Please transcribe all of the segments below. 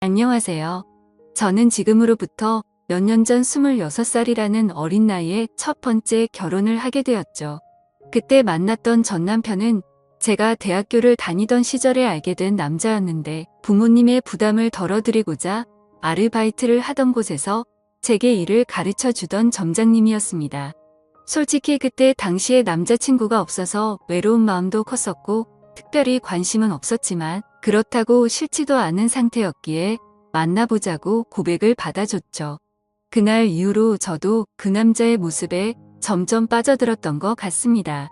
안녕하세요. 저는 지금으로부터 몇 년 전 26살이라는 어린 나이에 첫 번째 결혼을 하게 되었죠. 그때 만났던 전 남편은 제가 대학교를 다니던 시절에 알게 된 남자였는데 부모님의 부담을 덜어드리고자 아르바이트를 하던 곳에서 제게 일을 가르쳐 주던 점장님이었습니다. 솔직히 그때 당시에 남자친구가 없어서 외로운 마음도 컸었고 특별히 관심은 없었지만 그렇다고 싫지도 않은 상태였기에 만나보자고 고백을 받아줬죠. 그날 이후로 저도 그 남자의 모습에 점점 빠져들었던 것 같습니다.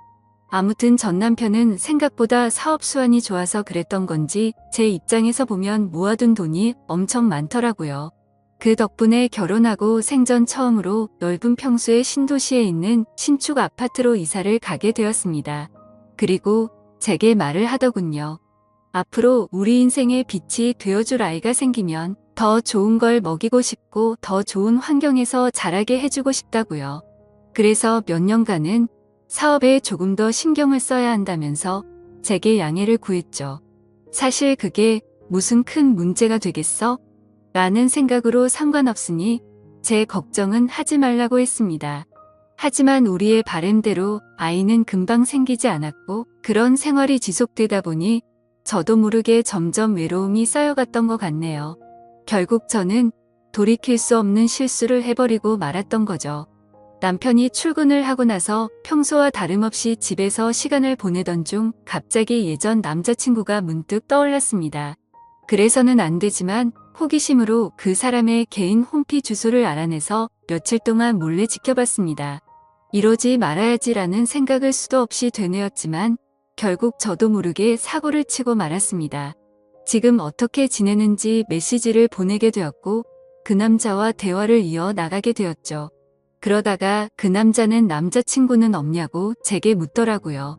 아무튼 전 남편은 생각보다 사업 수완이 좋아서 그랬던 건지 제 입장에서 보면 모아둔 돈이 엄청 많더라고요. 그 덕분에 결혼하고 생전 처음으로 넓은 평수의 신도시에 있는 신축 아파트로 이사를 가게 되었습니다. 그리고 제게 말을 하더군요. 앞으로 우리 인생의 빛이 되어줄 아이가 생기면 더 좋은 걸 먹이고 싶고 더 좋은 환경에서 자라게 해주고 싶다고요. 그래서 몇 년간은 사업에 조금 더 신경을 써야 한다면서 제게 양해를 구했죠. 사실 그게 무슨 큰 문제가 되겠어? 라는 생각으로 상관없으니 제 걱정은 하지 말라고 했습니다. 하지만 우리의 바램대로 아이는 금방 생기지 않았고 그런 생활이 지속되다 보니 저도 모르게 점점 외로움이 쌓여갔던 것 같네요. 결국 저는 돌이킬 수 없는 실수를 해버리고 말았던 거죠. 남편이 출근을 하고 나서 평소와 다름없이 집에서 시간을 보내던 중 갑자기 예전 남자친구가 문득 떠올랐습니다. 그래서는 안 되지만 호기심으로 그 사람의 개인 홈피 주소를 알아내서 며칠 동안 몰래 지켜봤습니다. 이러지 말아야지라는 생각을 수도 없이 되뇌었지만 결국 저도 모르게 사고를 치고 말았습니다. 지금 어떻게 지내는지 메시지를 보내게 되었고 그 남자와 대화를 이어 나가게 되었죠. 그러다가 그 남자는 남자친구는 없냐고 제게 묻더라고요.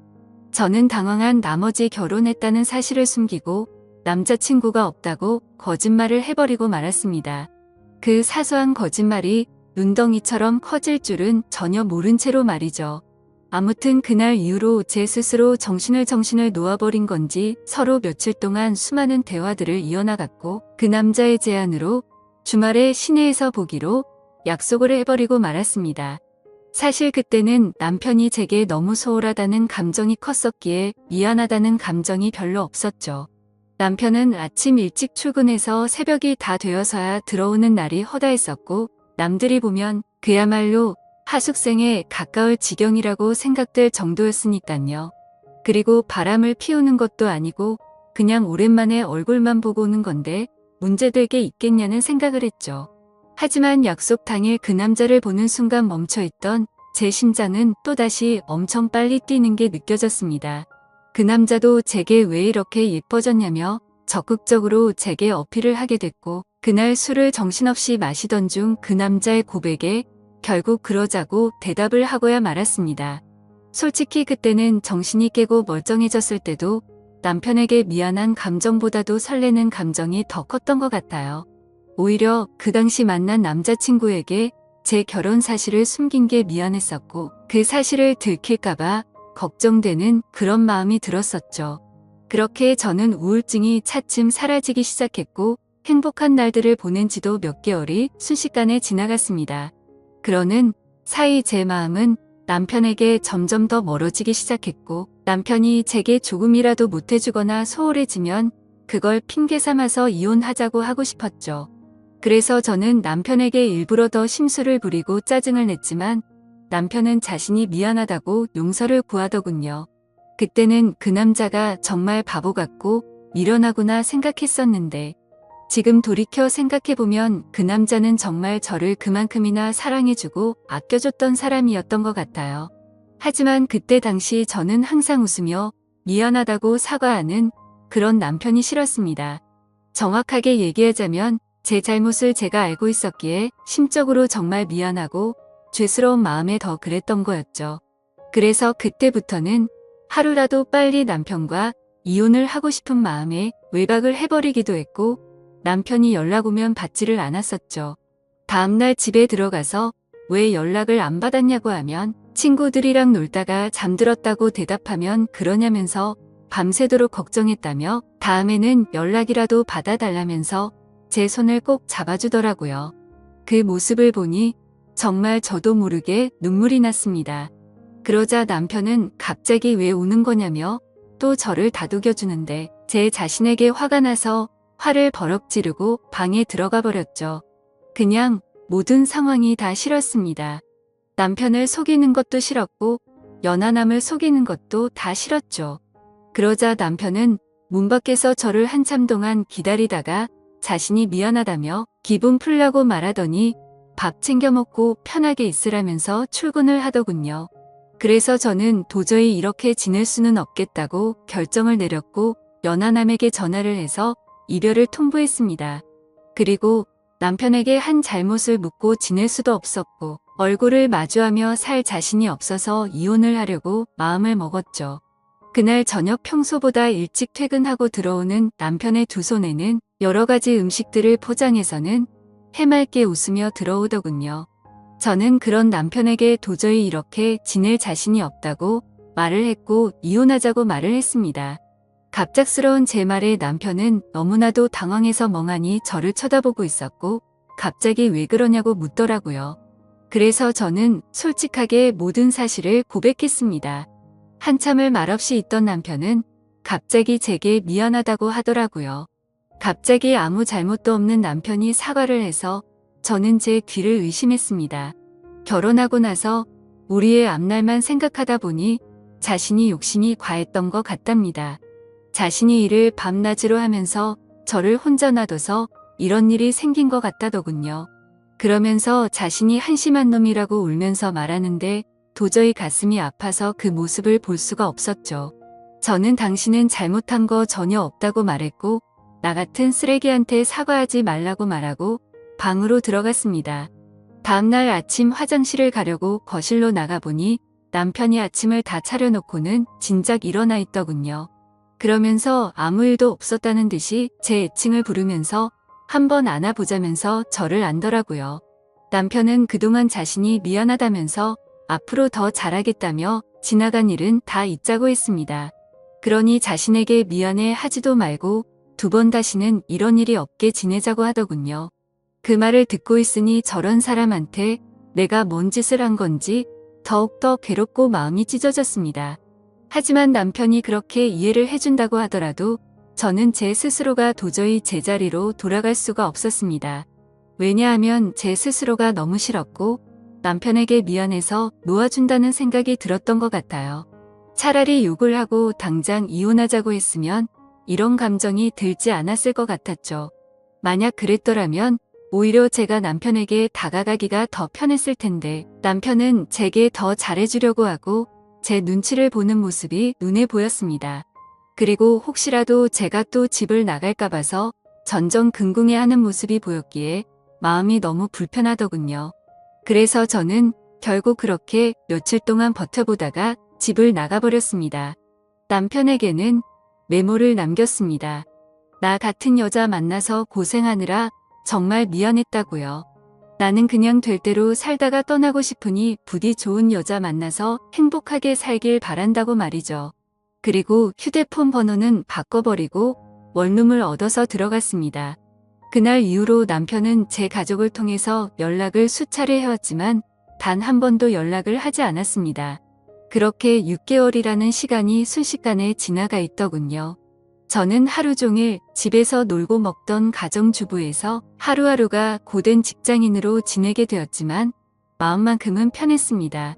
저는 당황한 나머지 결혼했다는 사실을 숨기고 남자친구가 없다고 거짓말을 해버리고 말았습니다. 그 사소한 거짓말이 눈덩이처럼 커질 줄은 전혀 모른 채로 말이죠. 아무튼 그날 이후로 제 스스로 정신을 놓아버린 건지 서로 며칠 동안 수많은 대화들을 이어나갔고 그 남자의 제안으로 주말에 시내에서 보기로 약속을 해버리고 말았습니다. 사실 그때는 남편이 제게 너무 소홀하다는 감정이 컸었기에 미안하다는 감정이 별로 없었죠. 남편은 아침 일찍 출근해서 새벽이 다 되어서야 들어오는 날이 허다했었고 남들이 보면 그야말로 하숙생에 가까울 지경이라고 생각될 정도였으니깐요. 그리고 바람을 피우는 것도 아니고 그냥 오랜만에 얼굴만 보고 오는 건데 문제될 게 있겠냐는 생각을 했죠. 하지만 약속 당일 그 남자를 보는 순간 멈춰있던 제 심장은 또다시 엄청 빨리 뛰는 게 느껴졌습니다. 그 남자도 제게 왜 이렇게 예뻐졌냐며 적극적으로 제게 어필을 하게 됐고 그날 술을 정신없이 마시던 중 그 남자의 고백에 결국 그러자고 대답을 하고야 말았습니다. 솔직히 그때는 정신이 깨고 멀쩡해졌을 때도 남편에게 미안한 감정보다도 설레는 감정이 더 컸던 것 같아요. 오히려 그 당시 만난 남자친구에게 제 결혼 사실을 숨긴 게 미안했었고 그 사실을 들킬까봐 걱정되는 그런 마음이 들었었죠. 그렇게 저는 우울증이 차츰 사라지기 시작했고 행복한 날들을 보낸 지도 몇 개월이 순식간에 지나갔습니다. 그러는 사이 제 마음은 남편에게 점점 더 멀어지기 시작했고 남편이 제게 조금이라도 못해주거나 소홀해지면 그걸 핑계 삼아서 이혼하자고 하고 싶었죠. 그래서 저는 남편에게 일부러 더 심술을 부리고 짜증을 냈지만 남편은 자신이 미안하다고 용서를 구하더군요. 그때는 그 남자가 정말 바보 같고 미련하구나 생각했었는데 지금 돌이켜 생각해보면 그 남자는 정말 저를 그만큼이나 사랑해주고 아껴줬던 사람이었던 것 같아요. 하지만 그때 당시 저는 항상 웃으며 미안하다고 사과하는 그런 남편이 싫었습니다. 정확하게 얘기하자면 제 잘못을 제가 알고 있었기에 심적으로 정말 미안하고 죄스러운 마음에 더 그랬던 거였죠. 그래서 그때부터는 하루라도 빨리 남편과 이혼을 하고 싶은 마음에 외박을 해버리기도 했고 남편이 연락 오면 받지를 않았었죠. 다음날 집에 들어가서 왜 연락을 안 받았냐고 하면 친구들이랑 놀다가 잠들었다고 대답하면 그러냐면서 밤새도록 걱정했다며 다음에는 연락이라도 받아달라면서 제 손을 꼭 잡아주더라고요. 그 모습을 보니 정말 저도 모르게 눈물이 났습니다. 그러자 남편은 갑자기 왜 우는 거냐며 또 저를 다독여주는데 제 자신에게 화가 나서 화를 버럭 지르고 방에 들어가 버렸죠. 그냥 모든 상황이 다 싫었습니다. 남편을 속이는 것도 싫었고 연하남을 속이는 것도 다 싫었죠. 그러자 남편은 문 밖에서 저를 한참 동안 기다리다가 자신이 미안하다며 기분 풀라고 말하더니 밥 챙겨 먹고 편하게 있으라면서 출근을 하더군요. 그래서 저는 도저히 이렇게 지낼 수는 없겠다고 결정을 내렸고 연하남에게 전화를 해서 이별을 통보했습니다. 그리고 남편에게 한 잘못을 묻고 지낼 수도 없었고 얼굴을 마주하며 살 자신이 없어서 이혼을 하려고 마음을 먹었죠. 그날 저녁 평소보다 일찍 퇴근하고 들어오는 남편의 두 손에는 여러 가지 음식들을 포장해서는 해맑게 웃으며 들어오더군요. 저는 그런 남편에게 도저히 이렇게 지낼 자신이 없다고 말을 했고 이혼하자고 말을 했습니다. 갑작스러운 제 말에 남편은 너무나도 당황해서 멍하니 저를 쳐다보고 있었고 갑자기 왜 그러냐고 묻더라고요. 그래서 저는 솔직하게 모든 사실을 고백했습니다. 한참을 말없이 있던 남편은 갑자기 제게 미안하다고 하더라고요. 갑자기 아무 잘못도 없는 남편이 사과를 해서 저는 제 귀를 의심했습니다. 결혼하고 나서 우리의 앞날만 생각하다 보니 자신이 욕심이 과했던 것 같답니다. 자신이 일을 밤낮으로 하면서 저를 혼자 놔둬서 이런 일이 생긴 것 같다더군요. 그러면서 자신이 한심한 놈이라고 울면서 말하는데 도저히 가슴이 아파서 그 모습을 볼 수가 없었죠. 저는 당신은 잘못한 거 전혀 없다고 말했고 나 같은 쓰레기한테 사과하지 말라고 말하고 방으로 들어갔습니다. 다음날 아침 화장실을 가려고 거실로 나가보니 남편이 아침을 다 차려놓고는 진작 일어나 있더군요. 그러면서 아무 일도 없었다는 듯이 제 애칭을 부르면서 한번 안아보자면서 저를 안더라고요. 남편은 그동안 자신이 미안하다면서 앞으로 더 잘하겠다며 지나간 일은 다 잊자고 했습니다. 그러니 자신에게 미안해 하지도 말고 두 번 다시는 이런 일이 없게 지내자고 하더군요. 그 말을 듣고 있으니 저런 사람한테 내가 뭔 짓을 한 건지 더욱더 괴롭고 마음이 찢어졌습니다. 하지만 남편이 그렇게 이해를 해준다고 하더라도 저는 제 스스로가 도저히 제자리로 돌아갈 수가 없었습니다. 왜냐하면 제 스스로가 너무 싫었고 남편에게 미안해서 놓아준다는 생각이 들었던 것 같아요. 차라리 욕을 하고 당장 이혼하자고 했으면 이런 감정이 들지 않았을 것 같았죠. 만약 그랬더라면 오히려 제가 남편에게 다가가기가 더 편했을 텐데 남편은 제게 더 잘해주려고 하고 제 눈치를 보는 모습이 눈에 보였습니다. 그리고 혹시라도 제가 또 집을 나갈까 봐서 전전긍긍해하는 모습이 보였기에 마음이 너무 불편하더군요. 그래서 저는 결국 그렇게 며칠 동안 버텨보다가 집을 나가버렸습니다. 남편에게는 메모를 남겼습니다. 나 같은 여자 만나서 고생하느라 정말 미안했다고요. 나는 그냥 될 대로 살다가 떠나고 싶으니 부디 좋은 여자 만나서 행복하게 살길 바란다고 말이죠. 그리고 휴대폰 번호는 바꿔버리고 원룸을 얻어서 들어갔습니다. 그날 이후로 남편은 제 가족을 통해서 연락을 수차례 해왔지만 단 한 번도 연락을 하지 않았습니다. 그렇게 6개월이라는 시간이 순식간에 지나가 있더군요. 저는 하루 종일 집에서 놀고 먹던 가정주부에서 하루하루가 고된 직장인으로 지내게 되었지만 마음만큼은 편했습니다.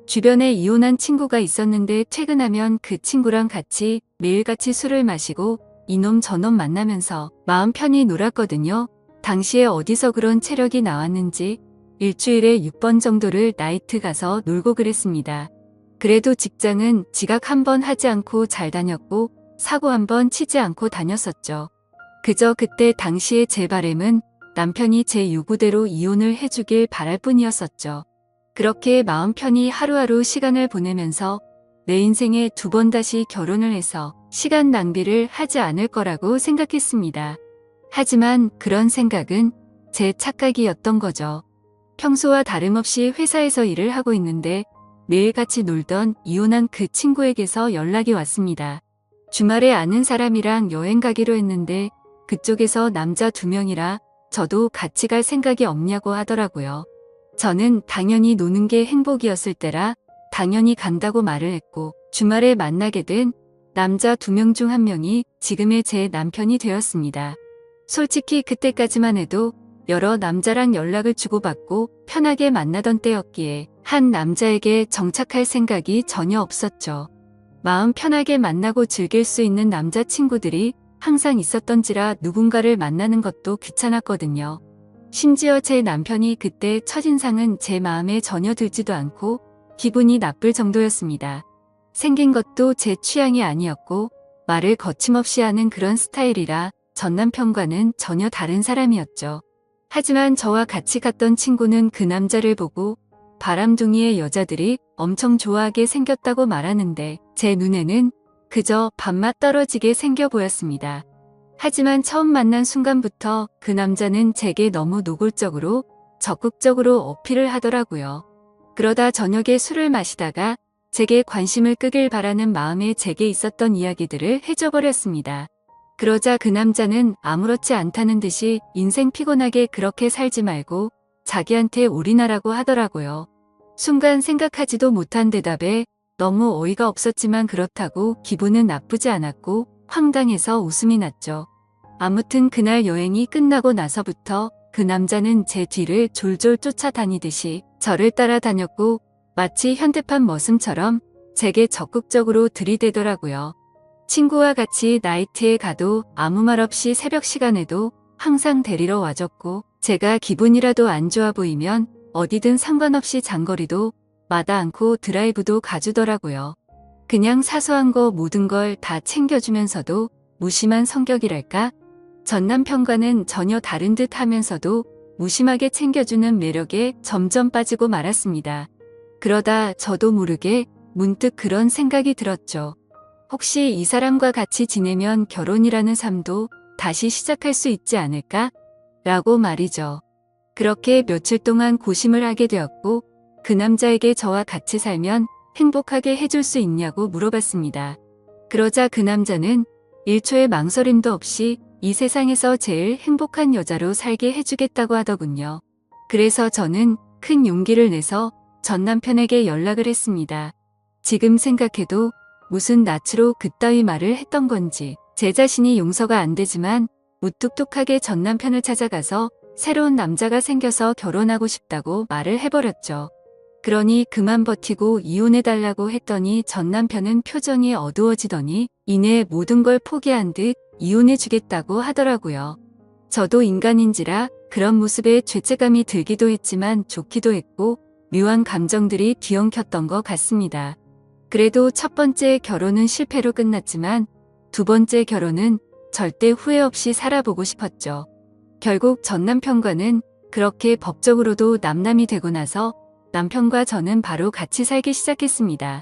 주변에 이혼한 친구가 있었는데 퇴근하면 그 친구랑 같이 매일같이 술을 마시고 이놈 저놈 만나면서 마음 편히 놀았거든요. 당시에 어디서 그런 체력이 나왔는지 일주일에 6번 정도를 나이트 가서 놀고 그랬습니다. 그래도 직장은 지각 한 번 하지 않고 잘 다녔고 사고 한 번 치지 않고 다녔었죠. 그저 그때 당시의 제 바람은 남편이 제 요구대로 이혼을 해주길 바랄 뿐이었었죠. 그렇게 마음 편히 하루하루 시간을 보내면서 내 인생에 두 번 다시 결혼을 해서 시간 낭비를 하지 않을 거라고 생각했습니다. 하지만 그런 생각은 제 착각이었던 거죠. 평소와 다름없이 회사에서 일을 하고 있는데 매일 같이 놀던 이혼한 그 친구에게서 연락이 왔습니다. 주말에 아는 사람이랑 여행 가기로 했는데 그쪽에서 남자 2명이라 저도 같이 갈 생각이 없냐고 하더라고요. 저는 당연히 노는 게 행복이었을 때라 당연히 간다고 말을 했고 주말에 만나게 된 남자 2명 중 1명이 지금의 제 남편이 되었습니다. 솔직히 그때까지만 해도 여러 남자랑 연락을 주고받고 편하게 만나던 때였기에 한 남자에게 정착할 생각이 전혀 없었죠. 마음 편하게 만나고 즐길 수 있는 남자친구들이 항상 있었던지라 누군가를 만나는 것도 귀찮았거든요. 심지어 제 남편이 그때 첫인상은 제 마음에 전혀 들지도 않고 기분이 나쁠 정도였습니다. 생긴 것도 제 취향이 아니었고 말을 거침없이 하는 그런 스타일이라 전 남편과는 전혀 다른 사람이었죠. 하지만 저와 같이 갔던 친구는 그 남자를 보고 바람둥이의 여자들이 엄청 좋아하게 생겼다고 말하는데 제 눈에는 그저 밥맛 떨어지게 생겨 보였습니다. 하지만 처음 만난 순간부터 그 남자는 제게 너무 노골적으로 적극적으로 어필을 하더라고요. 그러다 저녁에 술을 마시다가 제게 관심을 끄길 바라는 마음에 제게 있었던 이야기들을 해줘버렸습니다. 그러자 그 남자는 아무렇지 않다는 듯이 인생 피곤하게 그렇게 살지 말고 자기한테 올인하라고 하더라고요. 순간 생각하지도 못한 대답에 너무 어이가 없었지만 그렇다고 기분은 나쁘지 않았고 황당해서 웃음이 났죠. 아무튼 그날 여행이 끝나고 나서부터 그 남자는 제 뒤를 졸졸 쫓아다니듯이 저를 따라다녔고 마치 현대판 머슴처럼 제게 적극적으로 들이대더라고요. 친구와 같이 나이트에 가도 아무 말 없이 새벽 시간에도 항상 데리러 와줬고 제가 기분이라도 안 좋아 보이면 어디든 상관없이 장거리도 마다 않고 드라이브도 가주더라고요. 그냥 사소한 거 모든 걸 다 챙겨주면서도 무심한 성격이랄까? 전 남편과는 전혀 다른 듯 하면서도 무심하게 챙겨주는 매력에 점점 빠지고 말았습니다. 그러다 저도 모르게 문득 그런 생각이 들었죠. 혹시 이 사람과 같이 지내면 결혼이라는 삶도 다시 시작할 수 있지 않을까? 라고 말이죠. 그렇게 며칠 동안 고심을 하게 되었고 그 남자에게 저와 같이 살면 행복하게 해줄 수 있냐고 물어봤습니다. 그러자 그 남자는 1초의 망설임도 없이 이 세상에서 제일 행복한 여자로 살게 해주겠다고 하더군요. 그래서 저는 큰 용기를 내서 전 남편에게 연락을 했습니다. 지금 생각해도 무슨 낯으로 그따위 말을 했던 건지 제 자신이 용서가 안 되지만 무뚝뚝하게 전 남편을 찾아가서 새로운 남자가 생겨서 결혼하고 싶다고 말을 해버렸죠. 그러니 그만 버티고 이혼해달라고 했더니 전 남편은 표정이 어두워지더니 이내 모든 걸 포기한 듯 이혼해주겠다고 하더라고요. 저도 인간인지라 그런 모습에 죄책감이 들기도 했지만 좋기도 했고 묘한 감정들이 뒤엉켰던 것 같습니다. 그래도 첫 번째 결혼은 실패로 끝났지만 두 번째 결혼은 절대 후회 없이 살아보고 싶었죠. 결국 전 남편과는 그렇게 법적으로도 남남이 되고 나서 남편과 저는 바로 같이 살기 시작했습니다.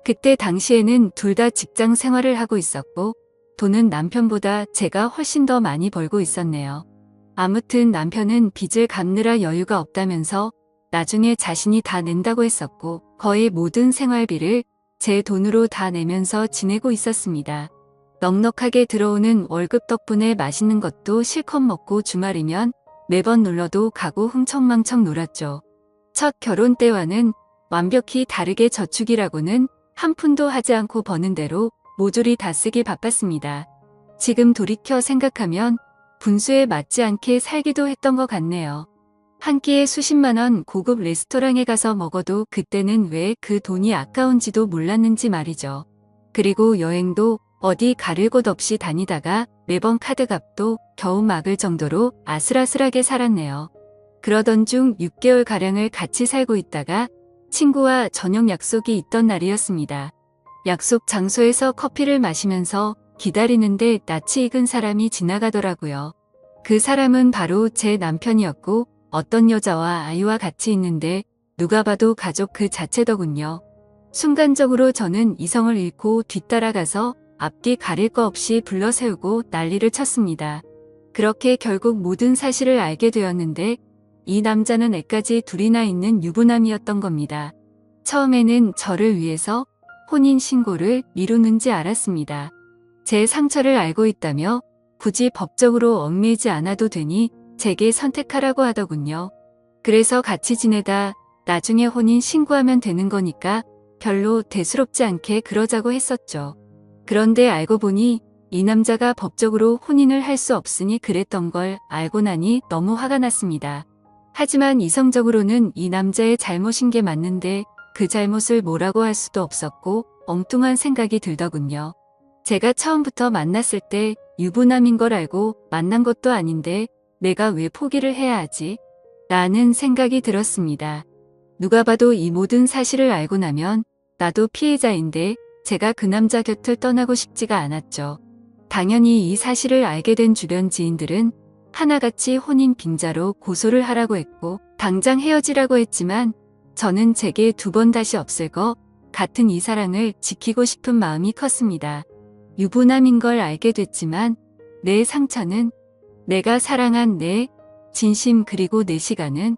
그때 당시에는 둘 다 직장 생활을 하고 있었고 돈은 남편보다 제가 훨씬 더 많이 벌고 있었네요. 아무튼 남편은 빚을 갚느라 여유가 없다면서 나중에 자신이 다 낸다고 했었고 거의 모든 생활비를 제 돈으로 다 내면서 지내고 있었습니다. 넉넉하게 들어오는 월급 덕분에 맛있는 것도 실컷 먹고 주말이면 매번 놀러도 가고 흥청망청 놀았죠. 첫 결혼 때와는 완벽히 다르게 저축이라고는 한 푼도 하지 않고 버는 대로 모조리 다 쓰기 바빴습니다. 지금 돌이켜 생각하면 분수에 맞지 않게 살기도 했던 것 같네요. 한 끼에 수십만 원 고급 레스토랑에 가서 먹어도 그때는 왜 그 돈이 아까운지도 몰랐는지 말이죠. 그리고 여행도 어디 가릴 곳 없이 다니다가 매번 카드값도 겨우 막을 정도로 아슬아슬하게 살았네요. 그러던 중 6개월가량을 같이 살고 있다가 친구와 저녁 약속이 있던 날이었습니다. 약속 장소에서 커피를 마시면서 기다리는데 낯이 익은 사람이 지나가더라고요. 그 사람은 바로 제 남편이었고 어떤 여자와 아이와 같이 있는데 누가 봐도 가족 그 자체더군요. 순간적으로 저는 이성을 잃고 뒤따라가서 앞뒤 가릴 거 없이 불러세우고 난리를 쳤습니다. 그렇게 결국 모든 사실을 알게 되었는데 이 남자는 애까지 둘이나 있는 유부남이었던 겁니다. 처음에는 저를 위해서 혼인신고를 미루는지 알았습니다. 제 상처를 알고 있다며 굳이 법적으로 얽매이지 않아도 되니 제게 선택하라고 하더군요. 그래서 같이 지내다 나중에 혼인 신고하면 되는 거니까 별로 대수롭지 않게 그러자고 했었죠. 그런데 알고 보니 이 남자가 법적으로 혼인을 할 수 없으니 그랬던 걸 알고 나니 너무 화가 났습니다. 하지만 이성적으로는 이 남자의 잘못인 게 맞는데 그 잘못을 뭐라고 할 수도 없었고 엉뚱한 생각이 들더군요. 제가 처음부터 만났을 때 유부남인 걸 알고 만난 것도 아닌데 내가 왜 포기를 해야 하지? 라는 생각이 들었습니다. 누가 봐도 이 모든 사실을 알고 나면 나도 피해자인데 제가 그 남자 곁을 떠나고 싶지가 않았죠. 당연히 이 사실을 알게 된 주변 지인들은 하나같이 혼인 빙자로 고소를 하라고 했고 당장 헤어지라고 했지만 저는 제게 두 번 다시 없을 것 같은 이 사랑을 지키고 싶은 마음이 컸습니다. 유부남인 걸 알게 됐지만 내 상처는 내가 사랑한 내 진심 그리고 내 시간은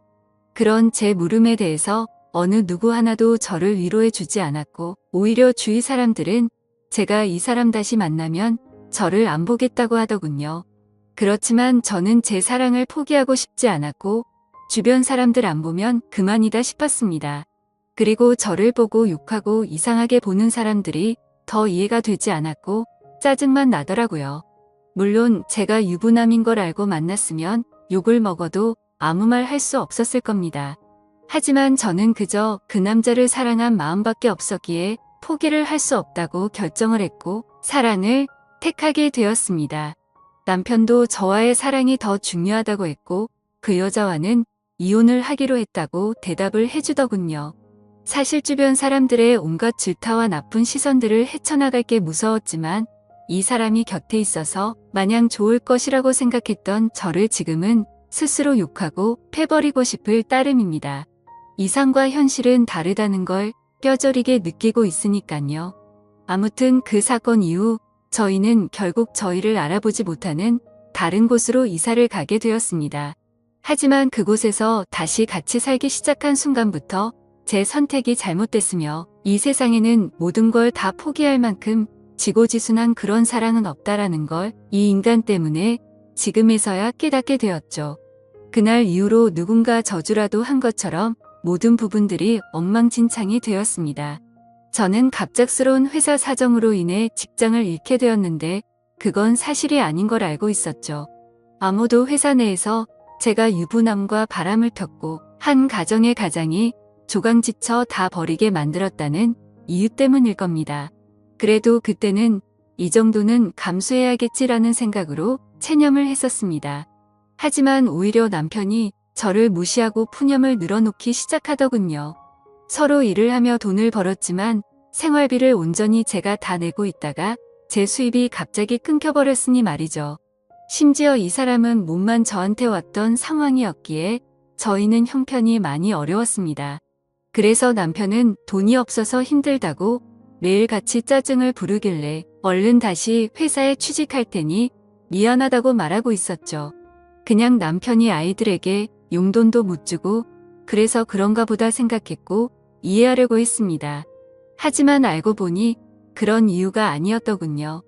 그런 제 물음에 대해서 어느 누구 하나도 저를 위로해 주지 않았고 오히려 주위 사람들은 제가 이 사람 다시 만나면 저를 안 보겠다고 하더군요. 그렇지만 저는 제 사랑을 포기하고 싶지 않았고 주변 사람들 안 보면 그만이다 싶었습니다. 그리고 저를 보고 욕하고 이상하게 보는 사람들이 더 이해가 되지 않았고 짜증만 나더라고요. 물론 제가 유부남인 걸 알고 만났으면 욕을 먹어도 아무 말 할 수 없었을 겁니다. 하지만 저는 그저 그 남자를 사랑한 마음밖에 없었기에 포기를 할 수 없다고 결정을 했고 사랑을 택하게 되었습니다. 남편도 저와의 사랑이 더 중요하다고 했고 그 여자와는 이혼을 하기로 했다고 대답을 해주더군요. 사실 주변 사람들의 온갖 질타와 나쁜 시선들을 헤쳐나갈 게 무서웠지만 이 사람이 곁에 있어서 마냥 좋을 것이라고 생각했던 저를 지금은 스스로 욕하고 패버리고 싶을 따름입니다. 이상과 현실은 다르다는 걸 뼈저리게 느끼고 있으니깐요. 아무튼 그 사건 이후 저희는 결국 저희를 알아보지 못하는 다른 곳으로 이사를 가게 되었습니다. 하지만 그곳에서 다시 같이 살기 시작한 순간부터 제 선택이 잘못됐으며 이 세상에는 모든 걸 다 포기할 만큼 지고지순한 그런 사랑은 없다라는 걸 이 인간 때문에 지금에서야 깨닫게 되었죠. 그날 이후로 누군가 저주라도 한 것처럼 모든 부분들이 엉망진창이 되었습니다. 저는 갑작스러운 회사 사정으로 인해 직장을 잃게 되었는데 그건 사실이 아닌 걸 알고 있었죠. 아무도 회사 내에서 제가 유부남과 바람을 폈고 한 가정의 가장이 조강지쳐 다 버리게 만들었다는 이유 때문일 겁니다. 그래도 그때는 이 정도는 감수해야겠지라는 생각으로 체념을 했었습니다. 하지만 오히려 남편이 저를 무시하고 푸념을 늘어놓기 시작하더군요. 서로 일을 하며 돈을 벌었지만 생활비를 온전히 제가 다 내고 있다가 제 수입이 갑자기 끊겨버렸으니 말이죠. 심지어 이 사람은 몸만 저한테 왔던 상황이었기에 저희는 형편이 많이 어려웠습니다. 그래서 남편은 돈이 없어서 힘들다고 매일같이 짜증을 부르길래 얼른 다시 회사에 취직할 테니 미안하다고 말하고 있었죠. 그냥 남편이 아이들에게 용돈도 못 주고 그래서 그런가 보다 생각했고 이해하려고 했습니다. 하지만 알고 보니 그런 이유가 아니었더군요.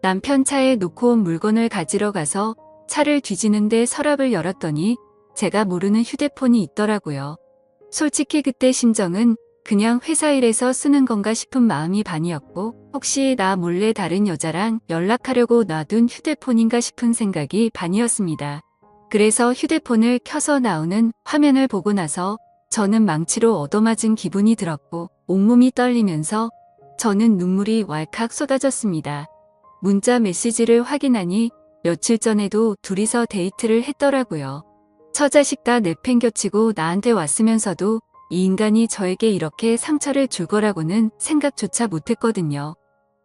남편 차에 놓고 온 물건을 가지러 가서 차를 뒤지는데 서랍을 열었더니 제가 모르는 휴대폰이 있더라고요. 솔직히 그때 심정은 그냥 회사 일에서 쓰는 건가 싶은 마음이 반이었고 혹시 나 몰래 다른 여자랑 연락하려고 놔둔 휴대폰인가 싶은 생각이 반이었습니다. 그래서 휴대폰을 켜서 나오는 화면을 보고 나서 저는 망치로 얻어맞은 기분이 들었고 온몸이 떨리면서 저는 눈물이 왈칵 쏟아졌습니다. 문자 메시지를 확인하니 며칠 전에도 둘이서 데이트를 했더라고요. 처자식 다 내팽겨치고 나한테 왔으면서도 이 인간이 저에게 이렇게 상처를 줄 거라고는 생각조차 못했거든요.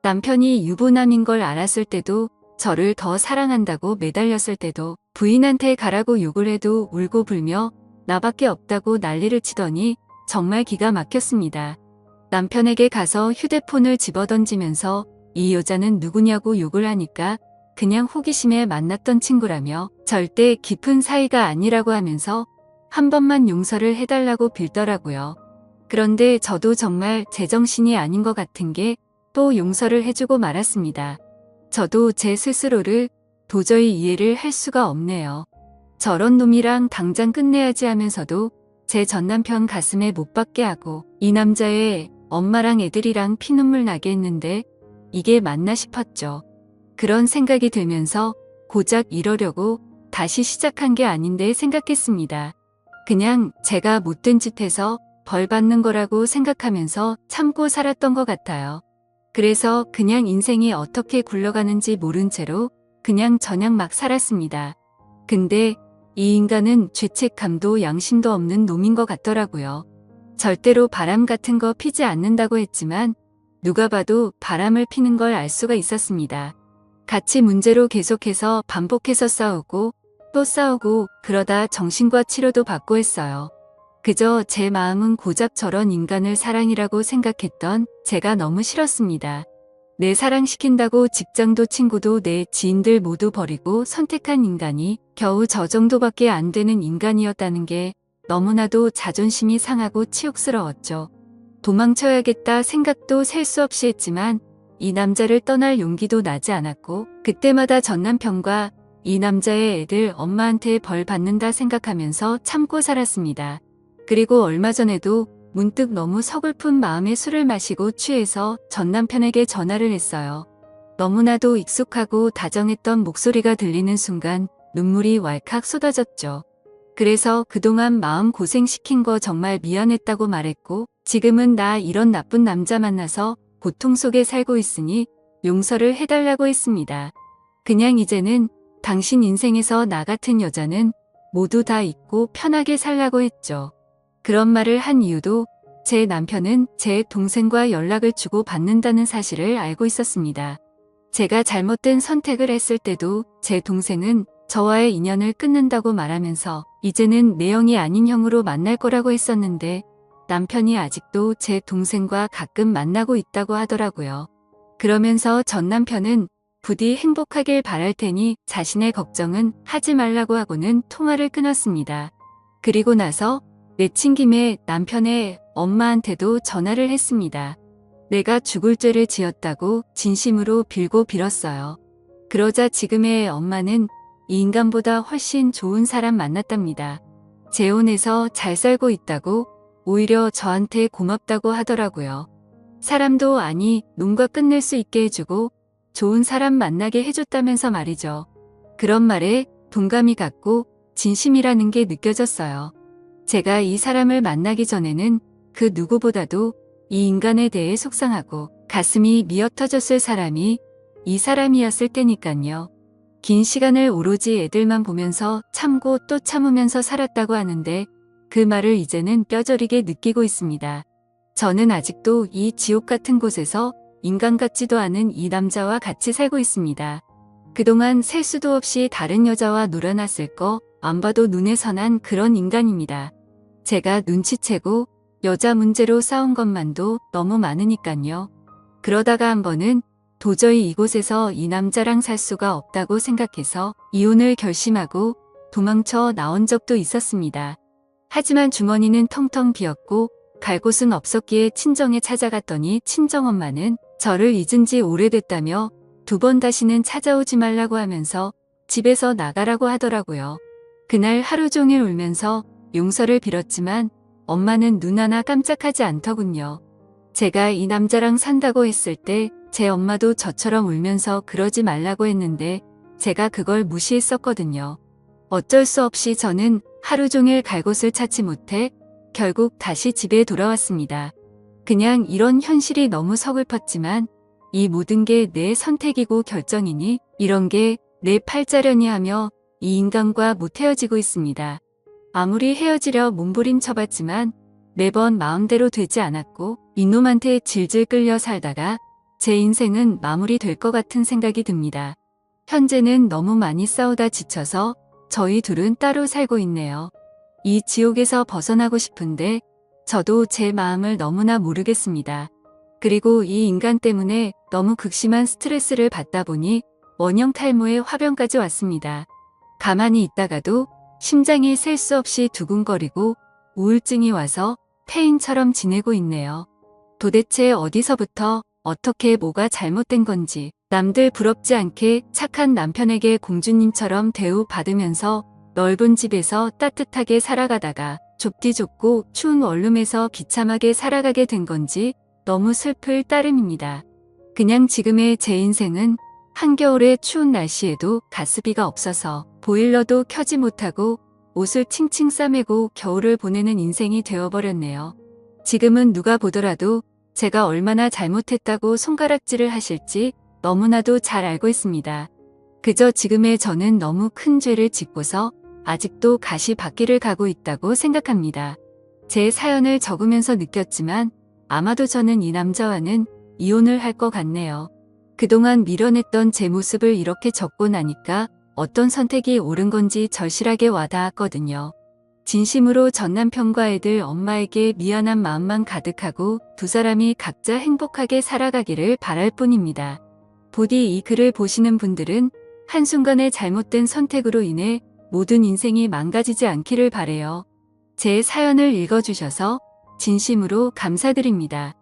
남편이 유부남인 걸 알았을 때도 저를 더 사랑한다고 매달렸을 때도 부인한테 가라고 욕을 해도 울고 불며 나밖에 없다고 난리를 치더니 정말 기가 막혔습니다. 남편에게 가서 휴대폰을 집어던지면서 이 여자는 누구냐고 욕을 하니까 그냥 호기심에 만났던 친구라며 절대 깊은 사이가 아니라고 하면서 한 번만 용서를 해달라고 빌더라고요. 그런데 저도 정말 제정신이 아닌 것 같은 게 또 용서를 해주고 말았습니다. 저도 제 스스로를 도저히 이해를 할 수가 없네요. 저런 놈이랑 당장 끝내야지 하면서도 제 전남편 가슴에 못 박게 하고 이 남자의 엄마랑 애들이랑 피눈물 나게 했는데 이게 맞나 싶었죠. 그런 생각이 들면서 고작 이러려고 다시 시작한 게 아닌데 생각했습니다. 그냥 제가 못된 짓 해서 벌 받는 거라고 생각하면서 참고 살았던 것 같아요. 그래서 그냥 인생이 어떻게 굴러가는지 모른 채로 그냥 막 살았습니다. 근데 이 인간은 죄책감도 양심도 없는 놈인 것 같더라고요. 절대로 바람 같은 거 피지 않는다고 했지만 누가 봐도 바람을 피는 걸 알 수가 있었습니다. 같이 문제로 계속해서 반복해서 싸우고 또 싸우고 그러다 정신과 치료도 받고 했어요. 그저 제 마음은 고작 저런 인간을 사랑이라고 생각했던 제가 너무 싫었습니다. 내 사랑시킨다고 직장도 친구도 내 지인들 모두 버리고 선택한 인간이 겨우 저 정도밖에 안 되는 인간이었다는 게 너무나도 자존심이 상하고 치욕스러웠죠. 도망쳐야겠다 생각도 셀 수 없이 했지만 이 남자를 떠날 용기도 나지 않았고 그때마다 전 남편과 이 남자의 애들 엄마한테 벌 받는다 생각하면서 참고 살았습니다. 그리고 얼마 전에도 문득 너무 서글픈 마음에 술을 마시고 취해서 전 남편에게 전화를 했어요. 너무나도 익숙하고 다정했던 목소리가 들리는 순간 눈물이 왈칵 쏟아졌죠. 그래서 그동안 마음 고생시킨 거 정말 미안했다고 말했고 지금은 나 이런 나쁜 남자 만나서 고통 속에 살고 있으니 용서를 해달라고 했습니다. 그냥 이제는 당신 인생에서 나 같은 여자는 모두 다 잊고 편하게 살라고 했죠. 그런 말을 한 이유도 제 남편은 제 동생과 연락을 주고 받는다는 사실을 알고 있었습니다. 제가 잘못된 선택을 했을 때도 제 동생은 저와의 인연을 끊는다고 말하면서 이제는 내 형이 아닌 형으로 만날 거라고 했었는데 남편이 아직도 제 동생과 가끔 만나고 있다고 하더라고요. 그러면서 전 남편은 부디 행복하길 바랄 테니 자신의 걱정은 하지 말라고 하고는 통화를 끊었습니다. 그리고 나서 내친 김에 남편의 엄마한테도 전화를 했습니다. 내가 죽을 죄를 지었다고 진심으로 빌고 빌었어요. 그러자 지금의 엄마는 이 인간보다 훨씬 좋은 사람 만났답니다. 재혼해서 잘 살고 있다고 오히려 저한테 고맙다고 하더라고요. 사람도 아니 눈과 끝낼 수 있게 해주고 좋은 사람 만나게 해줬다면서 말이죠. 그런 말에 동감이 갔고 진심이라는 게 느껴졌어요. 제가 이 사람을 만나기 전에는 그 누구보다도 이 인간에 대해 속상하고 가슴이 미어터졌을 사람이 이 사람이었을 때니깐요. 긴 시간을 오로지 애들만 보면서 참고 또 참으면서 살았다고 하는데 그 말을 이제는 뼈저리게 느끼고 있습니다. 저는 아직도 이 지옥 같은 곳에서 인간 같지도 않은 이 남자와 같이 살고 있습니다. 그동안 셀 수도 없이 다른 여자와 놀아났을 거 안 봐도 눈에 선한 그런 인간입니다. 제가 눈치채고 여자 문제로 싸운 것만도 너무 많으니깐요. 그러다가 한 번은 도저히 이곳에서 이 남자랑 살 수가 없다고 생각해서 이혼을 결심하고 도망쳐 나온 적도 있었습니다. 하지만 주머니는 텅텅 비었고 갈 곳은 없었기에 친정에 찾아갔더니 친정엄마는 저를 잊은 지 오래됐다며 2번 다시는 찾아오지 말라고 하면서 집에서 나가라고 하더라고요. 그날 하루 종일 울면서 용서를 빌었지만 엄마는 눈 하나 깜짝하지 않더군요. 제가 이 남자랑 산다고 했을 때 제 엄마도 저처럼 울면서 그러지 말라고 했는데 제가 그걸 무시했었거든요. 어쩔 수 없이 저는 하루 종일 갈 곳을 찾지 못해 결국 다시 집에 돌아왔습니다. 그냥 이런 현실이 너무 서글펐지만 이 모든 게 내 선택이고 결정이니 이런 게 내 팔자려니 하며 이 인간과 못 헤어지고 있습니다. 아무리 헤어지려 몸부림쳐봤지만 매번 마음대로 되지 않았고 이놈한테 질질 끌려 살다가 제 인생은 마무리될 것 같은 생각이 듭니다. 현재는 너무 많이 싸우다 지쳐서 저희 둘은 따로 살고 있네요. 이 지옥에서 벗어나고 싶은데 저도 제 마음을 너무나 모르겠습니다. 그리고 이 인간 때문에 너무 극심한 스트레스를 받다 보니 원형 탈모에 화병까지 왔습니다. 가만히 있다가도 심장이 셀 수 없이 두근거리고 우울증이 와서 폐인처럼 지내고 있네요. 도대체 어디서부터 어떻게 뭐가 잘못된 건지 남들 부럽지 않게 착한 남편에게 공주님처럼 대우받으면서 넓은 집에서 따뜻하게 살아가다가 좁디 좁고 추운 원룸에서 비참하게 살아가게 된 건지 너무 슬플 따름입니다. 그냥 지금의 제 인생은 한겨울의 추운 날씨에도 가스비가 없어서 보일러도 켜지 못하고 옷을 칭칭 싸매고 겨울을 보내는 인생이 되어버렸네요. 지금은 누가 보더라도 제가 얼마나 잘못했다고 손가락질을 하실지 너무나도 잘 알고 있습니다. 그저 지금의 저는 너무 큰 죄를 짓고서 아직도 가시밭길을 가고 있다고 생각합니다. 제 사연을 적으면서 느꼈지만 아마도 저는 이 남자와는 이혼을 할 것 같네요. 그동안 미련했던 제 모습을 이렇게 적고 나니까 어떤 선택이 옳은 건지 절실하게 와닿았거든요. 진심으로 전 남편과 애들 엄마에게 미안한 마음만 가득하고 두 사람이 각자 행복하게 살아가기를 바랄 뿐입니다. 부디 이 글을 보시는 분들은 한순간의 잘못된 선택으로 인해 모든 인생이 망가지지 않기를 바래요. 제 사연을 읽어주셔서 진심으로 감사드립니다.